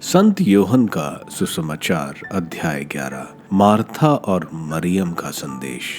संत योहन का सुसमाचार अध्याय 11। मार्था और मरियम का संदेश।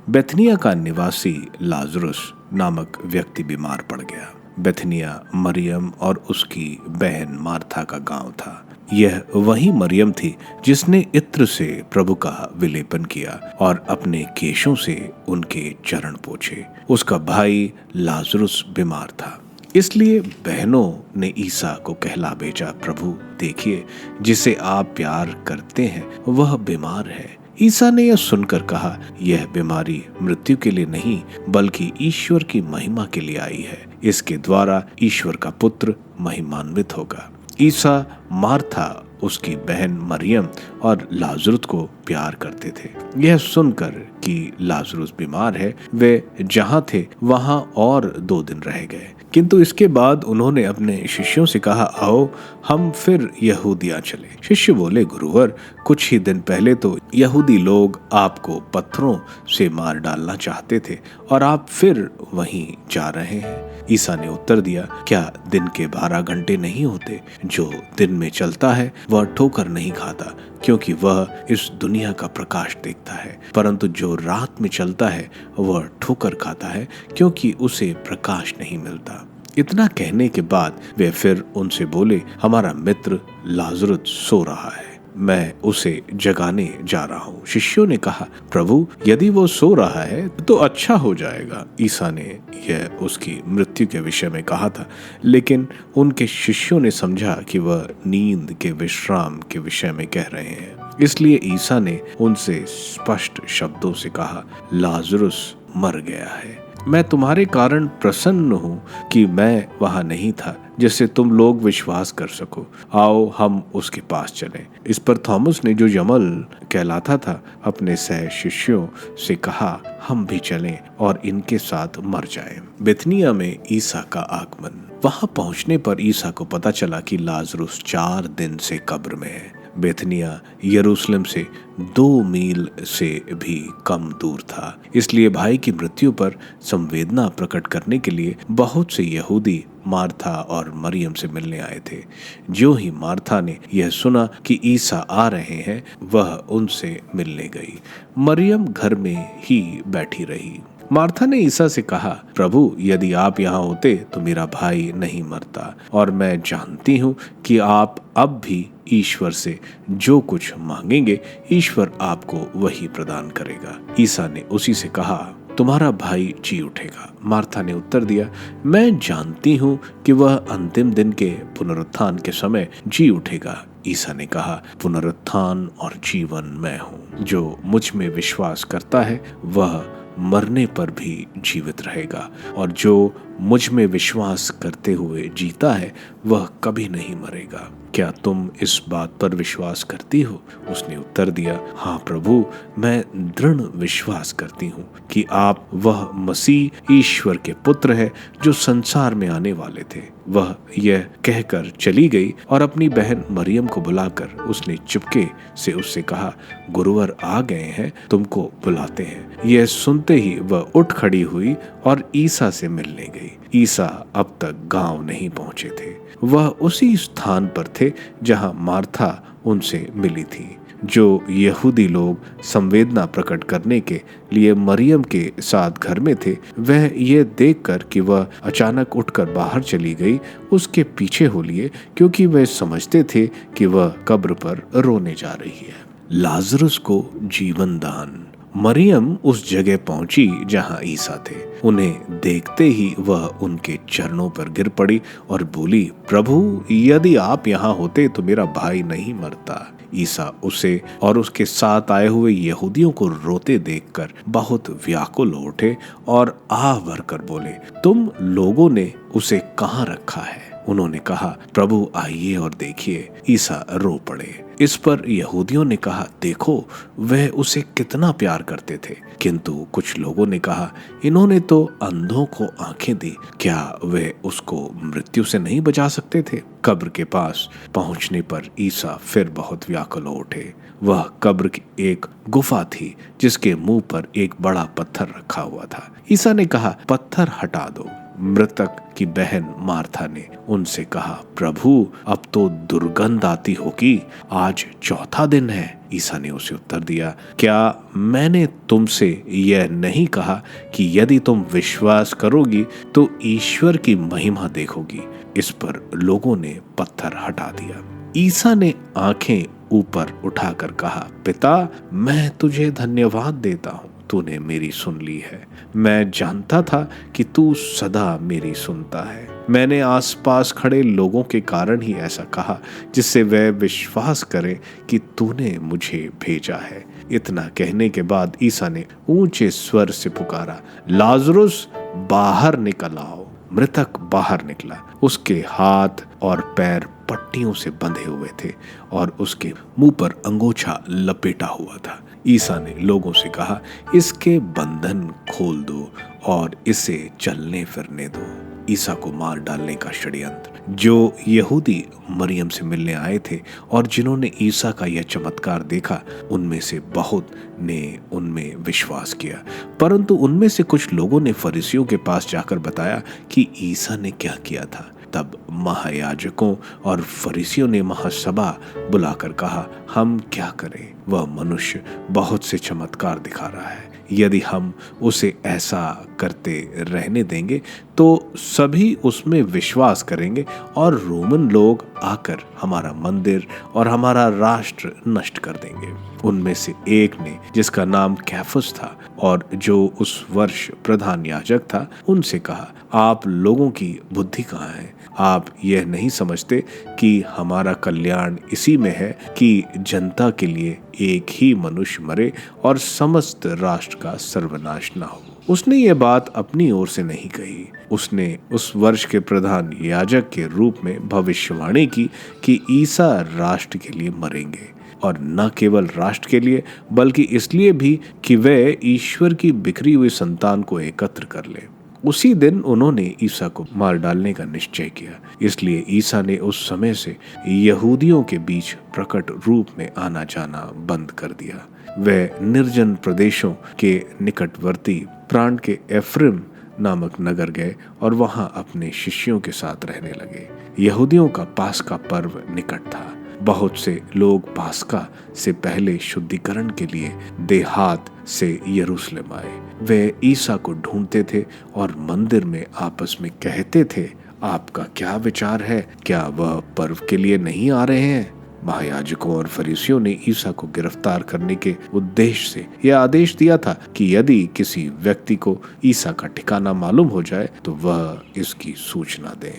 बेथनिया का निवासी लाजरुस नामक व्यक्ति बीमार पड़ गया। बेथनिया मरियम और उसकी बहन मार्था का गांव था। यह वही मरियम थी जिसने इत्र से प्रभु का विलेपन किया और अपने केशों से उनके चरण पोंछे। उसका भाई लाजरुस बीमार था, इसलिए बहनों ने ईसा को कहला भेजा, प्रभु देखिए, जिसे आप प्यार करते हैं वह बीमार है। ईसा ने यह सुनकर कहा, यह बीमारी मृत्यु के लिए नहीं बल्कि ईश्वर की महिमा के लिए आई है। इसके द्वारा ईश्वर का पुत्र महिमान्वित होगा। ईसा मार्था, उसकी बहन मरियम और लाजरुस को प्यार करते थे। यह सुनकर कि लाजरुस बीमार है, वे जहाँ थे वहाँ और 2 दिन रह गए। किंतु इसके बाद उन्होंने अपने शिष्यों से कहा, आओ हम फिर यहूदिया चले। शिष्य बोले, गुरुवर, कुछ ही दिन पहले तो यहूदी लोग आपको पत्थरों से मार डालना चाहते थे और आप फिर वहीं जा रहे हैं। ईसा ने उत्तर दिया, क्या दिन के 12 घंटे नहीं होते? जो दिन में चलता है वह ठोकर नहीं खाता, क्योंकि वह इस दुनिया का प्रकाश देखता है, परंतु जो रात में चलता है वह ठोकर खाता है, क्योंकि उसे प्रकाश नहीं मिलता। इतना कहने के बाद वे फिर उनसे बोले, हमारा मित्र लाजरुस सो रहा है, मैं उसे जगाने जा रहा हूँ। शिष्यों ने कहा, प्रभु, यदि वो सो रहा है तो अच्छा हो जाएगा। ईसा ने यह उसकी मृत्यु के विषय में कहा था, लेकिन उनके शिष्यों ने समझा कि वह नींद के विश्राम के विषय में कह रहे हैं। इसलिए ईसा ने उनसे स्पष्ट शब्दों से कहा, लाजरुस मर गया है। मैं तुम्हारे कारण प्रसन्न हूँ कि मैं वहां नहीं था, जिससे तुम लोग विश्वास कर सको। आओ हम उसके पास चलें। इस पर थॉमस ने, जो यमल कहलाता था, अपने सह शिष्यों से कहा, हम भी चलें और इनके साथ मर जाएं। बेथनिया में ईसा का आगमन। वहां पहुंचने पर ईसा को पता चला कि लाजरुस 4 दिन से कब्र में है। बेथनिया यरूशलेम से 2 मील से भी कम दूर था। इसलिए भाई की मृत्यु पर संवेदना प्रकट करने के लिए बहुत से यहूदी मार्था और मरियम से मिलने आए थे। जो ही मार्था ने यह सुना कि ईसा आ रहे हैं, वह उनसे मिलने गई। मरियम घर में ही बैठी रही। मार्था ने ईसा से कहा, प्रभु, यदि आप यहाँ होते तो मेरा भाई नहीं मरता, और मैं जानती हूँ कि आप अब भी ईश्वर से जो कुछ मांगेंगे ईश्वर आपको वही प्रदान करेगा। ईसा ने उसी से कहा, तुम्हारा भाई जी उठेगा। मार्था ने उत्तर दिया, मैं जानती हूँ कि वह अंतिम दिन के पुनरुत्थान के समय जी उठेगा। ईसा ने कहा, पुनरुत्थान और जीवन मैं हूँ। जो मुझ में विश्वास करता है वह मरने पर भी जीवित रहेगा, और जो मुझ में विश्वास करते हुए जीता है वह कभी नहीं मरेगा। क्या तुम इस बात पर विश्वास करती हो? उसने उत्तर दिया, हाँ प्रभु, मैं दृढ़ विश्वास करती हूँ कि आप वह मसीह ईश्वर के पुत्र है जो संसार में आने वाले थे। वह यह कहकर चली गई और अपनी बहन मरियम को बुलाकर उसने चुपके से उससे कहा, गुरुवर आ गए हैं, तुमको बुलाते हैं। यह सुनते ही वह उठ खड़ी हुई और ईसा से मिलने गई। ईसा अब तक गांव नहीं पहुंचे थे। वह उसी स्थान पर थे जहां मार्था उनसे मिली थी। जो यहूदी लोग संवेदना प्रकट करने के लिए मरियम के साथ घर में थे, वह ये देखकर कि वह अचानक उठकर बाहर चली गई, उसके पीछे हो लिए, क्योंकि वह समझते थे कि वह कब्र पर रोने जा रही है। लाजरुस को जीवन दान। मरियम उस जगह पहुंची जहां ईसा थे। उन्हें देखते ही वह उनके चरणों पर गिर पड़ी और बोली, प्रभु, यदि आप यहाँ होते तो मेरा भाई नहीं मरता। ईसा उसे और उसके साथ आए हुए यहूदियों को रोते देखकर बहुत व्याकुल हो उठे और आह भरकर बोले, तुम लोगों ने उसे कहाँ रखा है? उन्होंने कहा, प्रभु आइए और देखिए। ईसा रो पड़े। इस पर यहूदियों ने कहा, देखो, वह उसे कितना प्यार करते थे। किंतु कुछ लोगों ने कहा, इन्होंने तो अंधों को आंखें दी, क्या वे उसको मृत्यु से नहीं बचा सकते थे? कब्र के पास पहुंचने पर ईसा फिर बहुत व्याकुल हो उठे। वह कब्र की एक गुफा थी जिसके मुंह पर एक बड़ा पत्थर रखा हुआ था। ईसा ने कहा, पत्थर हटा दो। मृतक की बहन मार्था ने उनसे कहा, प्रभु अब तो दुर्गंध आती होगी, आज चौथा दिन है। ईसा ने उसे उत्तर दिया, क्या मैंने तुमसे यह नहीं कहा कि यदि तुम विश्वास करोगी तो ईश्वर की महिमा देखोगी। इस पर लोगों ने पत्थर हटा दिया। ईसा ने आंखें ऊपर उठाकर कहा, पिता, मैं तुझे धन्यवाद देता हूँ, तूने मेरी सुन ली है। मैं जानता था कि तू सदा मेरी सुनता है। मैंने आसपास खड़े लोगों के कारण ही ऐसा कहा, जिससे वे विश्वास करें कि तूने मुझे भेजा है। इतना कहने के बाद ईसा ने ऊंचे स्वर से पुकारा, लाजरुस बाहर निकल आओ। मृतक बाहर निकला। उसके हाथ और पैर पट्टियों से बंधे हुए थे और उसके मुंह पर अंगोछा लपेटा हुआ था। ईसा ने लोगों से कहा, इसके बंधन खोल दो और इसे चलने फिरने दो। ईसा को मार डालने का षड्यंत्र। जो यहूदी मरियम से मिलने आए थे और जिन्होंने ईसा का यह चमत्कार देखा, उनमें से बहुत ने उनमें विश्वास किया, परंतु उनमें से कुछ लोगों ने फरीसियों के पास जाकर बताया कि ईसा ने क्या किया था। तब महायाजकों और फरीसियों ने महासभा बुलाकर कहा, हम क्या करें? वह मनुष्य बहुत से चमत्कार दिखा रहा है। यदि हम उसे ऐसा करते रहने देंगे तो सभी उसमें विश्वास करेंगे और रोमन लोग आकर हमारा मंदिर और हमारा राष्ट्र नष्ट कर देंगे। उनमें से एक ने, जिसका नाम कैफस था और जो उस वर्ष प्रधान याजक था, उनसे कहा, आप लोगों की बुद्धि कहाँ है? आप यह नहीं समझते कि हमारा कल्याण इसी में है कि जनता के लिए एक ही मनुष्य मरे और समस्त राष्ट्र का सर्वनाश न हो। उसने ये बात अपनी ओर से नहीं कही। उसने उस वर्ष के प्रधान याजक के रूप में भविष्यवाणी की कि ईसा राष्ट्र के लिए मरेंगे, और न केवल राष्ट्र के लिए बल्कि इसलिए भी कि वे ईश्वर की बिखरी हुई संतान को एकत्र कर ले। उसी दिन उन्होंने ईसा को मार डालने का निश्चय किया। इसलिए ईसा ने उस समय से यहूदियों के बीच प्रकट रूप में आना जाना बंद कर दिया। वे निर्जन प्रदेशों के निकटवर्ती प्रांत के एफ्रिम नामक नगर गए और वहां अपने शिष्यों के साथ रहने लगे। यहूदियों का पास्का पर्व निकट था। बहुत से लोग पास्का से पहले शुद्धिकरण के लिए देहात से यरूशलेम आए। वे ईसा को ढूंढते थे और मंदिर में आपस में कहते थे, आपका क्या विचार है? क्या वह पर्व के लिए नहीं आ रहे हैं? महायाजकों और फरीसियों ने ईसा को गिरफ्तार करने के उद्देश्य से यह आदेश दिया था कि यदि किसी व्यक्ति को ईसा का ठिकाना मालूम हो जाए तो वह इसकी सूचना दे।